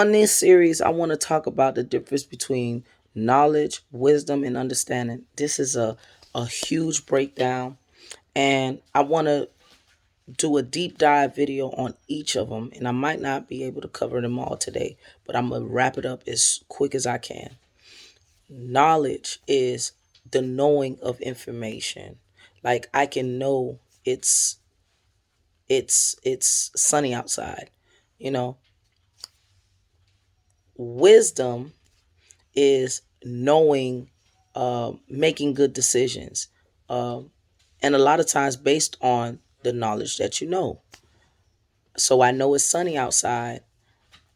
On this series, I want to talk about the difference between knowledge, wisdom, and understanding. This is a huge breakdown, and I want to do a deep dive video on each of them. And I might not be able to cover them all today, but I'm going to wrap it up as quick as I can. Knowledge is the knowing of information. Like I can know it's sunny outside. You know, wisdom is knowing, making good decisions, um, and a lot of times based on the knowledge that you know. So I know it's sunny outside,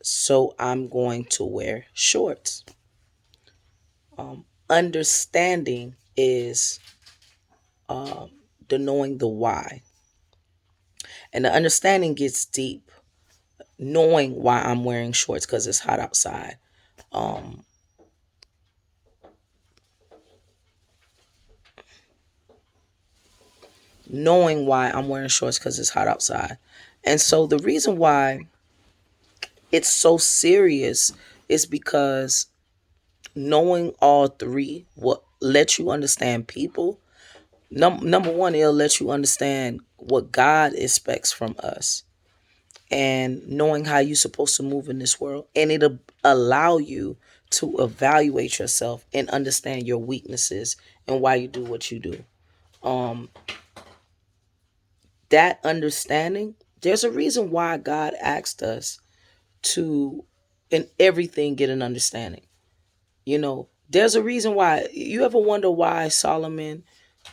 so I'm going to wear shorts. Understanding is the knowing the why, and the understanding gets deep. Knowing why I'm wearing shorts because it's hot outside. Um, Knowing why I'm wearing shorts because it's hot outside. And so the reason why it's so serious is because knowing all three will let you understand people. Number one, it'll let you understand what God expects from us and knowing how you're supposed to move in this world. And it'll allow you to evaluate yourself and understand your weaknesses and why you do what you do. Um, that understanding, there's a reason why God asked us to, in everything, get an understanding. You know, there's a reason why. You ever wonder why Solomon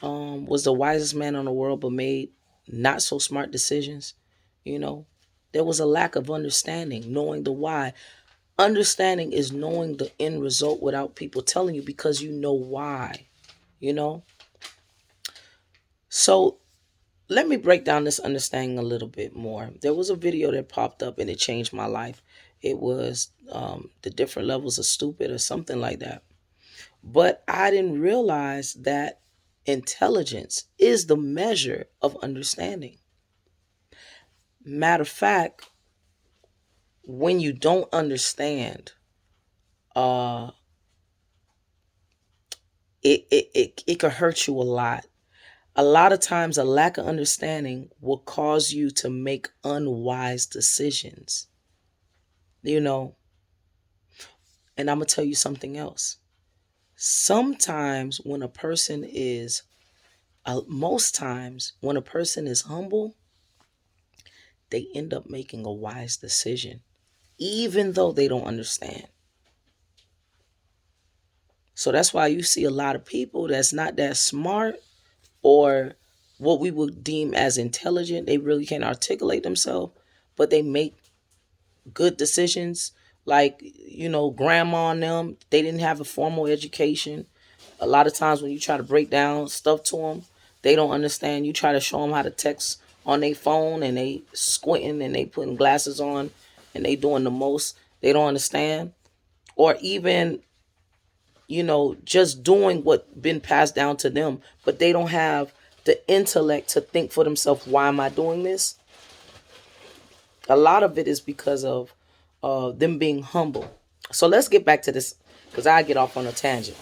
was the wisest man in the world but made not so smart decisions? You know, there was a lack of understanding, knowing the why. Understanding is knowing the end result without people telling you because you know why, you know? So let me break down this understanding a little bit more. There was a video that popped up and it changed my life. It was the different levels of stupid or something like that. But I didn't realize that intelligence is the measure of understanding. Matter of fact, when you don't understand, uh, it could hurt you a lot. A lot of times, a lack of understanding will cause you to make unwise decisions, you know. And I'm going to tell you something else. Sometimes, when a person is, most times, when a person is humble, they end up making a wise decision, even though they don't understand. So that's why you see a lot of people that's not that smart or what we would deem as intelligent. They really can't articulate themselves, but they make good decisions. Like, you know, grandma and them, they didn't have a formal education. A lot of times when you try to break down stuff to them, they don't understand. You try to show them how to text on their phone and they squinting and they putting glasses on and they doing the most. They don't understand. Or even, you know, just doing what been passed down to them, but they don't have the intellect to think for themselves, why am I doing this? A lot of it is because of them being humble. So let's get back to this because I get off on a tangent.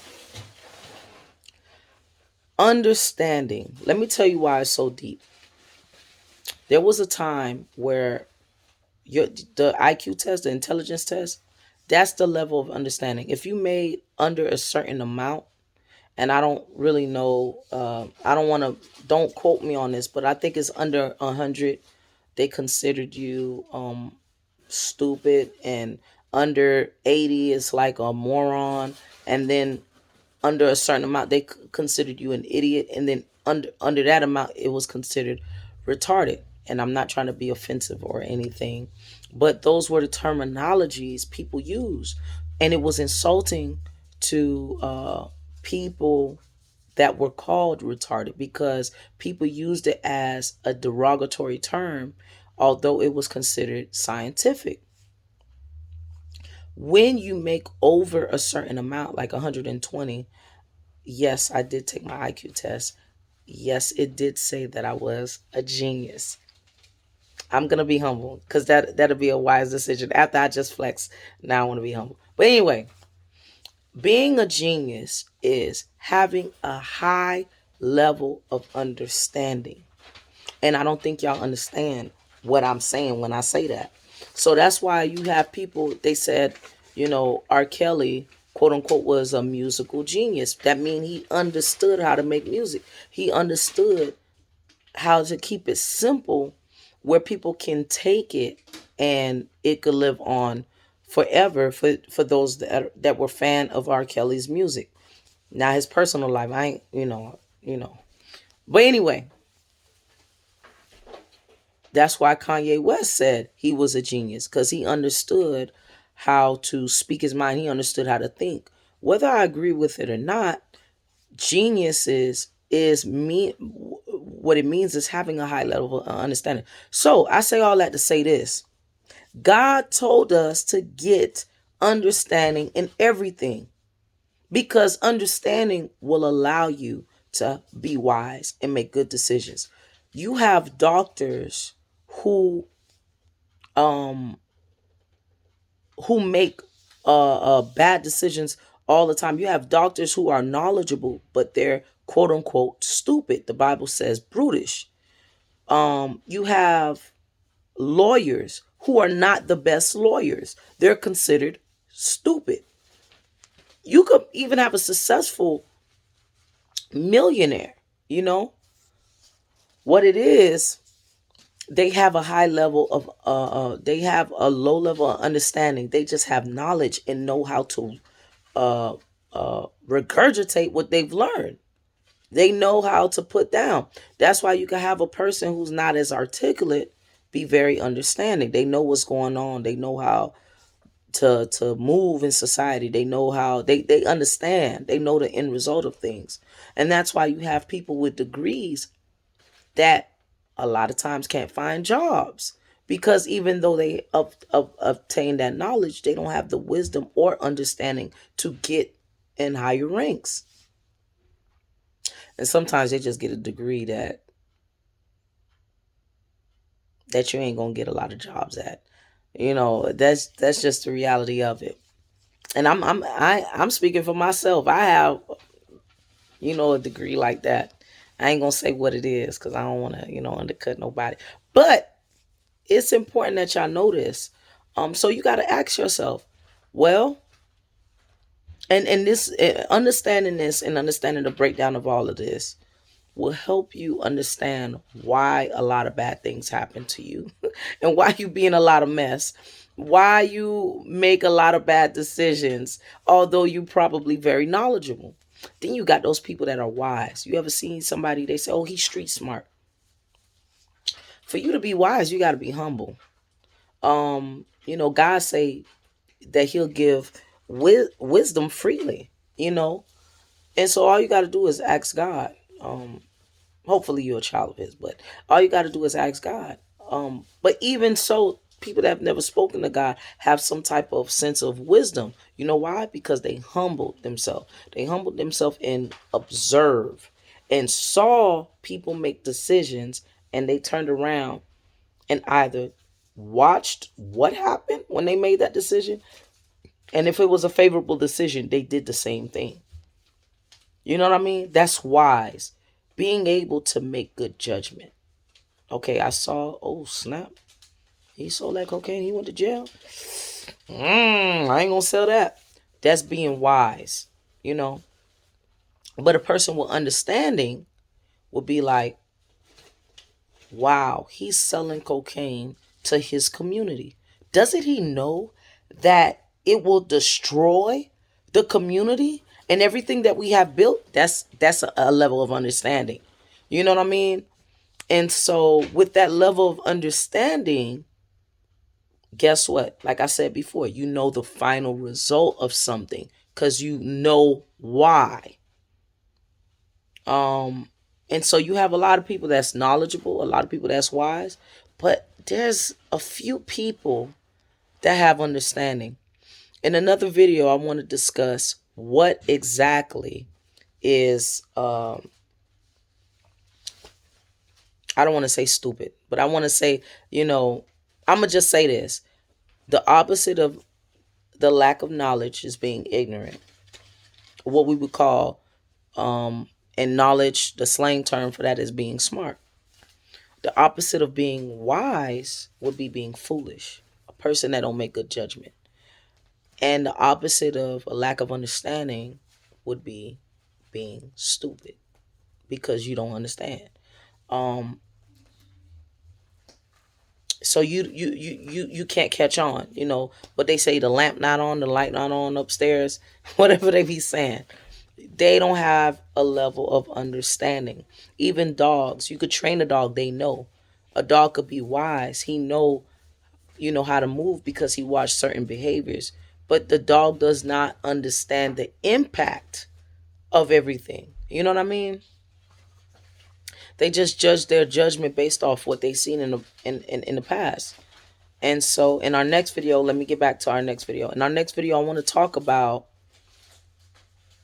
Understanding. Let me tell you why it's so deep. There was a time where the IQ test, the intelligence test, that's the level of understanding. If you made under a certain amount, and I don't really know, I don't want to, don't quote me on this, but I think it's under 100, they considered you stupid, and under 80 is like a moron, and then under a certain amount they considered you an idiot, and then under that amount it was considered retarded. And I'm not trying to be offensive or anything, but those were the terminologies people used, and it was insulting to people that were called retarded because people used it as a derogatory term, although it was considered scientific. When you make over a certain amount, like 120, yes, I did take my IQ test. Yes, it did say that I was a genius. I'm gonna be humble because that'll be a wise decision. After I just flex, now I want to be humble. But anyway, being a genius is having a high level of understanding. And I don't think y'all understand what I'm saying when I say that. So that's why you have people, they said, R. Kelly, quote unquote, was a musical genius. That means he understood how to make music. He understood how to keep it simple where people can take it and it could live on forever for those that were fan of R. Kelly's music. Now his personal life, I ain't, But anyway, that's why Kanye West said he was a genius because he understood how to speak his mind. He understood how to think. Whether I agree with it or not, genius is me. What it means is having a high level of understanding. So I say all that to say this: God told us to get understanding in everything because understanding will allow you to be wise and make good decisions. You have doctors who um make bad decisions all the time. You have doctors who are knowledgeable, but they're quote unquote stupid. The Bible says brutish. You have lawyers who are not the best lawyers. They're considered stupid. You could even have a successful millionaire. You know what it is, they have a high level of they have a low level of understanding. They just have knowledge and know how to uh regurgitate what they've learned. They know how to put down. That's why you can have a person who's not as articulate be very understanding. They know what's going on. They know how to move in society. They know how they understand. They know the end result of things. And that's why you have people with degrees that a lot of times can't find jobs because even though they obtain that knowledge, they don't have the wisdom or understanding to get in higher ranks. And sometimes they just get a degree that you ain't gonna get a lot of jobs at. That's just the reality of it. And I'm speaking for myself. I have a degree like that. I ain't gonna say what it is because I don't want to undercut nobody. But it's important that y'all know this. So you got to ask yourself, well, and this understanding this and understanding the breakdown of all of this will help you understand why a lot of bad things happen to you and why you be in a lot of mess, why you make a lot of bad decisions, although you probably very knowledgeable. Then you got those people that are wise. You ever seen somebody, they say, oh, he's street smart. For you to be wise, you got to be humble. God say that he'll give wisdom freely, and so all you got to do is ask God. Hopefully you're a child of his, but all you got to do is ask God. But even so, people that have never spoken to God have some type of sense of wisdom. You know why? Because they humbled themselves. They humbled themselves and observed and saw people make decisions, and they turned around and either watched what happened when they made that decision, and if it was a favorable decision, they did the same thing. You know what I mean? That's wise. Being able to make good judgment. Okay, I saw, oh snap, he sold that cocaine, he went to jail. I ain't gonna sell that. That's being wise, you know. But a person with understanding would be like, wow, he's selling cocaine to his community. Doesn't he know that it will destroy the community and everything that we have built? That's a level of understanding. You know what I mean? And so with that level of understanding, guess what? Like I said before, you know the final result of something because you know why. And so you have a lot of people that's knowledgeable, a lot of people that's wise, but there's a few people that have understanding. In another video, I want to discuss what exactly is I don't want to say stupid, But I want to say, you know, I'm gonna just say this: the opposite of the lack of knowledge is being ignorant. What we would call, in knowledge, the slang term for that is being smart. The opposite of being wise would be being foolish, a person that don't make good judgment. And the opposite of a lack of understanding would be being stupid because you don't understand. Um, so you can't catch on, but they say, the lamp not on, the light not on upstairs, whatever they be saying. They don't have a level of understanding. Even dogs, you could train a dog, they know. A dog could be wise. He know, how to move because he watched certain behaviors. But the dog does not understand the impact of everything. You know what I mean? They just judge their judgment based off what they seen in the past. And so in our next video, let me get back to our next video. In our next video, I want to talk about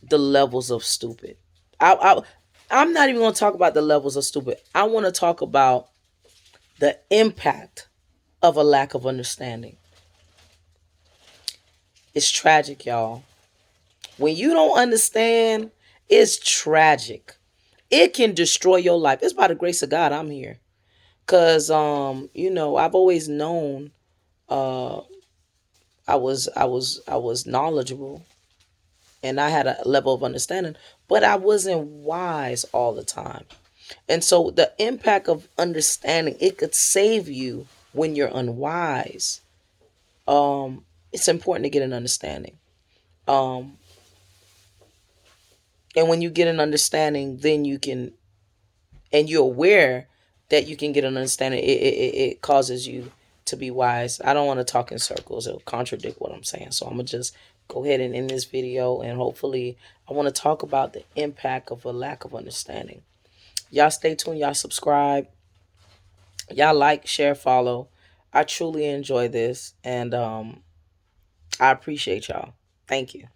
the levels of stupid. I'm not even going to talk about the levels of stupid. I want to talk about the impact of a lack of understanding. It's tragic, y'all. When you don't understand, it's tragic. It can destroy your life. It's by the grace of God I'm here. Cause I've always known uh I was knowledgeable and I had a level of understanding, but I wasn't wise all the time. And so the impact of understanding, it could save you when you're unwise. It's important to get an understanding. Um, and when you get an understanding, then you can, and you're aware that you can get an understanding. It causes you to be wise. I don't want to talk in circles. It'll contradict what I'm saying. So I'm gonna just go ahead and end this video, and hopefully I want to talk about the impact of a lack of understanding. Y'all stay tuned. Y'all subscribe. Y'all like, share, follow. I truly enjoy this, and I appreciate y'all. Thank you.